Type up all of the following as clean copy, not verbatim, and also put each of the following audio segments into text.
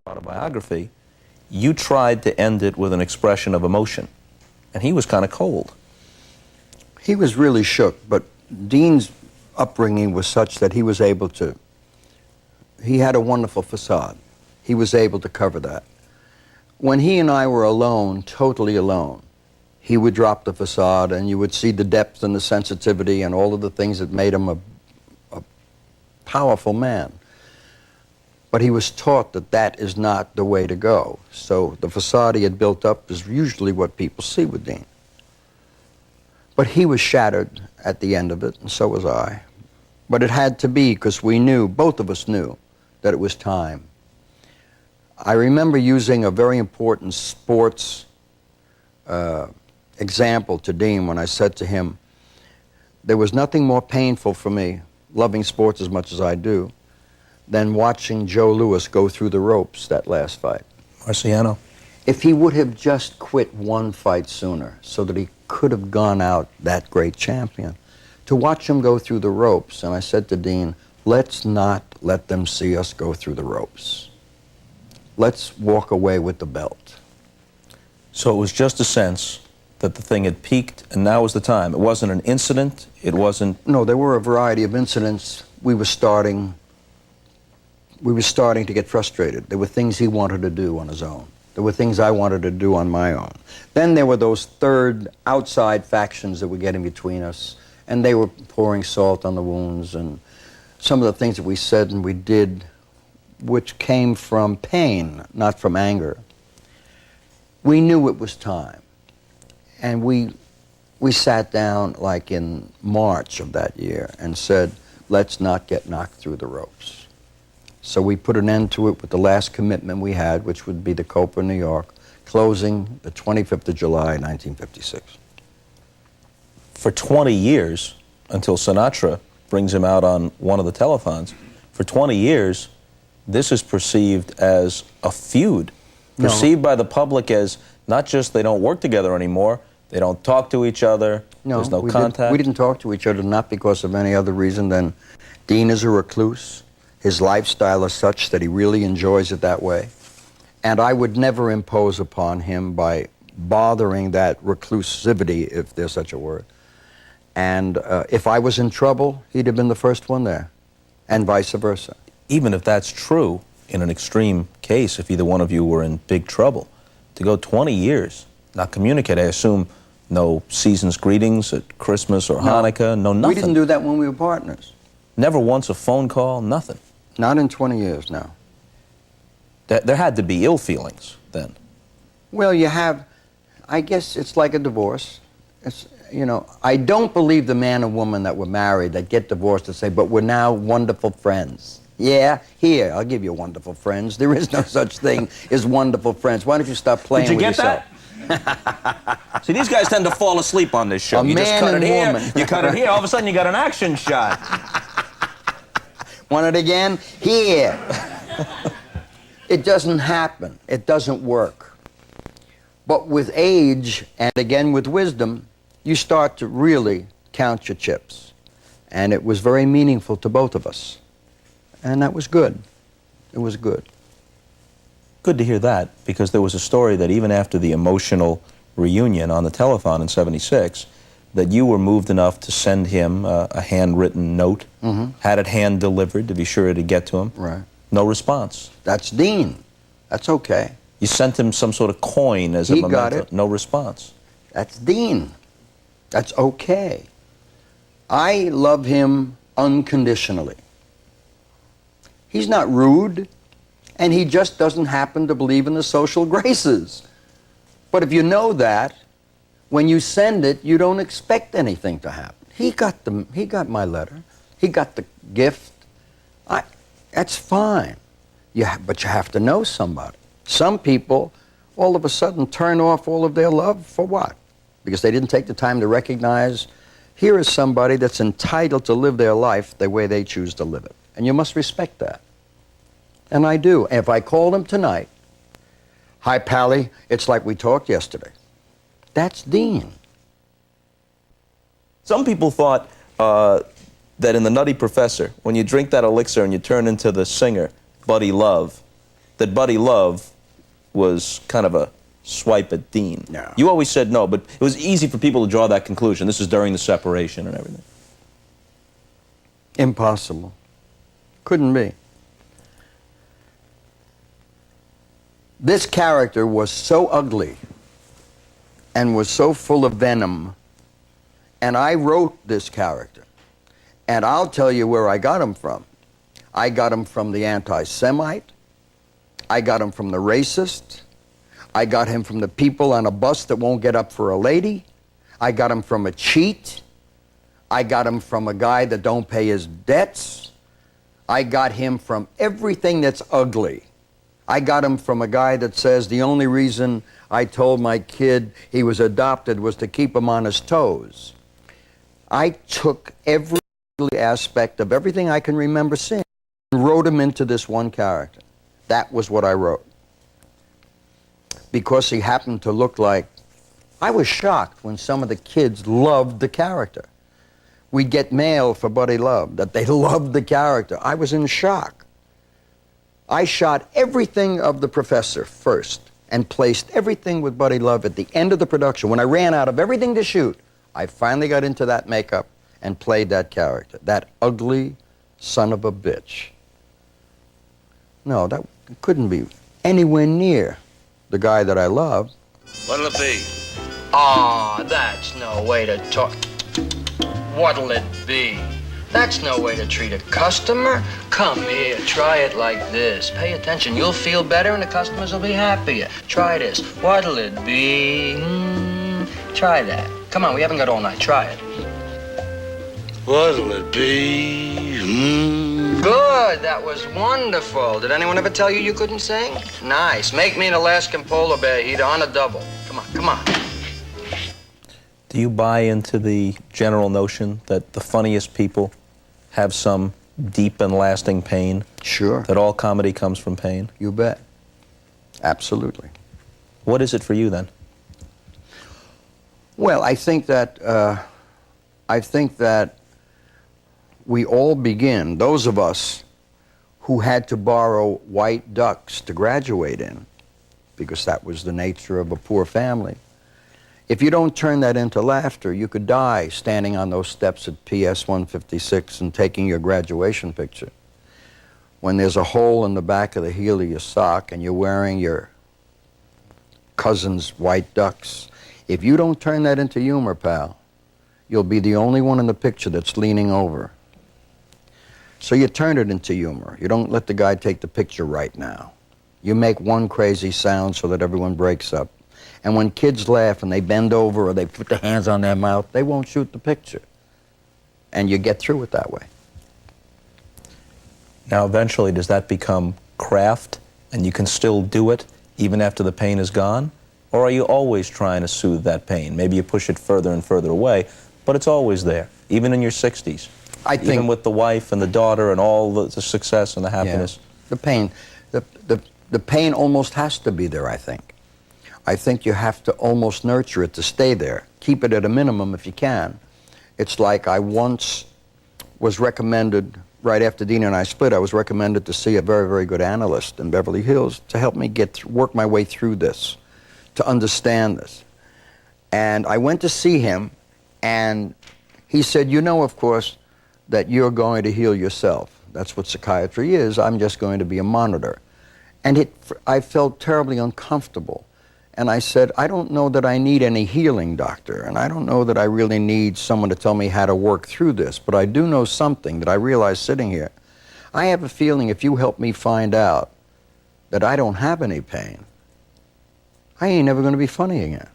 autobiography, you tried to end it with an expression of emotion, and he was kind of cold. He was really shook, but Dean's upbringing was such that he was able to, he had a wonderful facade. He was able to cover that. When he and I were alone, totally alone, he would drop the facade and you would see the depth and the sensitivity and all of the things that made him a powerful man. But he was taught that that is not the way to go. So the facade he had built up is usually what people see with Dean. But he was shattered at the end of it, and so was I. But it had to be, because we knew, both of us knew, that it was time. I remember using a very important sports example to Dean when I said to him, there was nothing more painful for me, loving sports as much as I do, than watching Joe Louis go through the ropes that last fight. Marciano. If he would have just quit one fight sooner so that he could have gone out that great champion, to watch him go through the ropes, and I said to Dean, let's not let them see us go through the ropes. Let's walk away with the belt. So it was just a sense that the thing had peaked and now was the time. It wasn't an incident, it wasn't... No, there were a variety of incidents. We were starting to get frustrated. There were things he wanted to do on his own. There were things I wanted to do on my own. Then there were those third outside factions that were getting between us, and they were pouring salt on the wounds, and some of the things that we said and we did, which came from pain, not from anger. We knew it was time. And we sat down like in March of that year and said, let's not get knocked through the ropes. So we put an end to it with the last commitment we had, which would be the Copa New York, closing the 25th of July, 1956. For 20 years, until Sinatra brings him out on one of the telethons, for 20 years, this is perceived as a feud, perceived by the public as not just they don't work together anymore, they don't talk to each other, there's no contact. We didn't talk to each other, not because of any other reason than Dean is a recluse. His lifestyle is such that he really enjoys it that way. And I would never impose upon him by bothering that reclusivity, if there's such a word. And if I was in trouble, he'd have been the first one there, and vice versa. Even if that's true, in an extreme case, if either one of you were in big trouble, to go 20 years, not communicate, I assume no season's greetings at Christmas or Hanukkah, no nothing. We didn't do that when we were partners. Never once a phone call, nothing. Not in 20 years, no. There had to be ill feelings then. Well, you have, I guess it's like a divorce. It's, you know, I don't believe the man and woman that were married that get divorced to say, but we're now wonderful friends. Yeah, here, I'll give you wonderful friends. There is no such thing as wonderful friends. Why don't you stop playing with yourself? Did you get that? See, these guys tend to fall asleep on this show. You just cut it here, you cut it here, all of a sudden you got an action shot. Want it again? Here. It doesn't happen. It doesn't work. But with age, and again with wisdom, you start to really count your chips. And it was very meaningful to both of us. And that was good. It was good. Good to hear that, because there was a story that even after the emotional reunion on the telethon in '76, that you were moved enough to send him a handwritten note, had it hand-delivered to be sure to get to him. Right. No response. That's Dean. That's okay. You sent him some sort of coin as a memento. He got it. No response. That's Dean. That's okay. I love him unconditionally. He's not rude, and he just doesn't happen to believe in the social graces. But if you know that, when you send it, you don't expect anything to happen. He got my letter. He got the gift. That's fine. But you have to know somebody. Some people, all of a sudden, turn off all of their love for what? Because they didn't take the time to recognize, here is somebody that's entitled to live their life the way they choose to live it. And you must respect that. And I do. And if I called him tonight, hi, Pally, it's like we talked yesterday. That's Dean. Some people thought that in The Nutty Professor, when you drink that elixir and you turn into the singer, Buddy Love, that Buddy Love was kind of a swipe at Dean. No. You always said no, but it was easy for people to draw that conclusion. This is during the separation and everything. Impossible. Couldn't be. This character was so ugly and was so full of venom, and I wrote this character. And I'll tell you where I got him from. I got him from the anti-Semite. I got him from the racist. I got him from the people on a bus that won't get up for a lady. I got him from a cheat. I got him from a guy that don't pay his debts. I got him from everything that's ugly. I got him from a guy that says the only reason I told my kid he was adopted was to keep him on his toes. I took every aspect of everything I can remember seeing and wrote him into this one character. That was what I wrote. Because he happened to look like... I was shocked when some of the kids loved the character. We'd get mail for Buddy Love that they loved the character. I was in shock. I shot everything of the professor first and placed everything with Buddy Love at the end of the production. When I ran out of everything to shoot, I finally got into that makeup and played that character, that ugly son of a bitch. No, that couldn't be anywhere near the guy that I love. What'll it be? Aw, that's no way to talk. What'll it be? That's no way to treat a customer. Come here, try it like this. Pay attention, you'll feel better and the customers will be happier. Try this. What'll it be? Try that. Come on, we haven't got all night. Try it. What'll it be? Good, that was wonderful. Did anyone ever tell you you couldn't sing? Nice. Make me an Alaskan polar bear eater on a double. Come on, come on. Do you buy into the general notion that the funniest people have some deep and lasting pain? Sure. That all comedy comes from pain? You bet. Absolutely. What is it for you then? Well, I think that we all begin, those of us who had to borrow white ducks to graduate in, because that was the nature of a poor family. If you don't turn that into laughter, you could die standing on those steps at PS 156 and taking your graduation picture. When there's a hole in the back of the heel of your sock and you're wearing your cousin's white ducks, if you don't turn that into humor, pal, you'll be the only one in the picture that's leaning over. So you turn it into humor. You don't let the guy take the picture right now. You make one crazy sound so that everyone breaks up. And when kids laugh and they bend over or they put their hands on their mouth, they won't shoot the picture. And you get through it that way. Now, eventually, does that become craft and you can still do it even after the pain is gone? Or are you always trying to soothe that pain? Maybe you push it further and further away, but it's always there, even in your 60s. I think, even with the wife and the daughter and all the success and the happiness. Yeah, the pain almost has to be there, I think. I think you have to almost nurture it to stay there. Keep it at a minimum if you can. It's like I once was recommended, right after Dean and I split, I was recommended to see a very, very good analyst in Beverly Hills to help me work my way through this, to understand this. And I went to see him, and he said, you know, of course, that you're going to heal yourself. That's what psychiatry is. I'm just going to be a monitor. And I felt terribly uncomfortable. And I said, I don't know that I need any healing, doctor, and I don't know that I really need someone to tell me how to work through this, but I do know something that I realized sitting here. I have a feeling if you help me find out that I don't have any pain, I ain't never going to be funny again.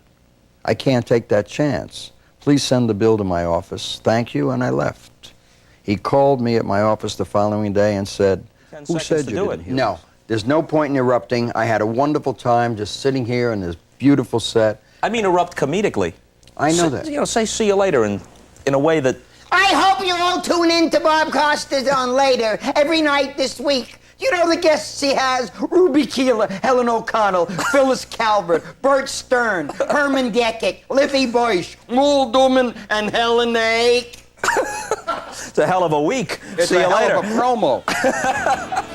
I can't take that chance. Please send the bill to my office. Thank you, and I left. He called me at my office the following day and said, who said you didn't heal? No. There's no point in erupting. I had a wonderful time just sitting here in this beautiful set. I mean erupt comedically. I know that. You know, say see you later in a way that... I hope you all tune in to Bob Costas on Later every night this week. You know the guests he has: Ruby Keeler, Helen O'Connell, Phyllis Calvert, Bert Stern, Herman Deckett, Liffey Bush, Mool Duman, and Helen Ake. It's a hell of a week. It's see you a hell later. of a promo.